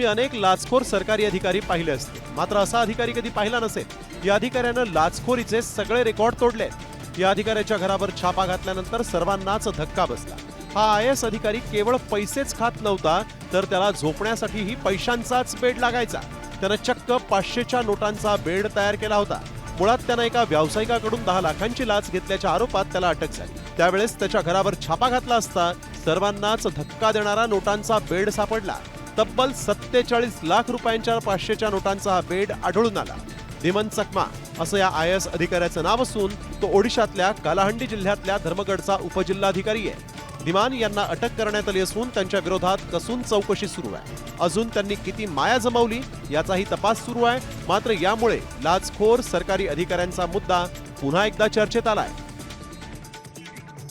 तुम्ही अनेक लाचखोर सरकारी अधिकारी पाहिले असतील, मात्र असा अधिकारी कधी पाहिला नसेल। या अधिकाऱ्यानं लाचखोरीचे सगळे रेकॉर्ड तोडले। या अधिकाऱ्याच्या घरावर छापा घातल्यानंतर सर्वांनाच धक्का बसला। हा IAS अधिकारी केवळ पैसेच खात नव्हता, तर त्याला झोपण्यासाठीही पैशांचाच बेड लागायचा। त्यानं चक्क 500च्या नोटांचा बेड तयार केला होता। मुळात त्यानं एका व्यावसायिकाकडून 10 लाखांची लाच घेतल्याच्या आरोपात त्याला अटक झाली। त्यावेळेस त्याच्या घरावर छापा घातला असता सर्वांनाच धक्का देणारा नोटांचा बेड सापडला। तब्बल 47 लाख रुपयांच्या 500च्या नोटांचा हा बेड आढळून आला। धीमन चकमा असं या IAS अधिकाऱ्याचं नाव असून तो ओडिशातल्या कालाहंडी जिल्ह्यातल्या धर्मगडचा उपजिल्हाधिकारी आहे। धीमान यांना अटक करण्यात आली असून त्यांच्या विरोधात कसून चौकशी सुरू आहे। अजून त्यांनी किती माया जमवली याचाही तपास सुरू आहे। मात्र यामुळे लाचखोर सरकारी अधिकाऱ्यांचा मुद्दा पुन्हा एकदा चर्चेत आलाय।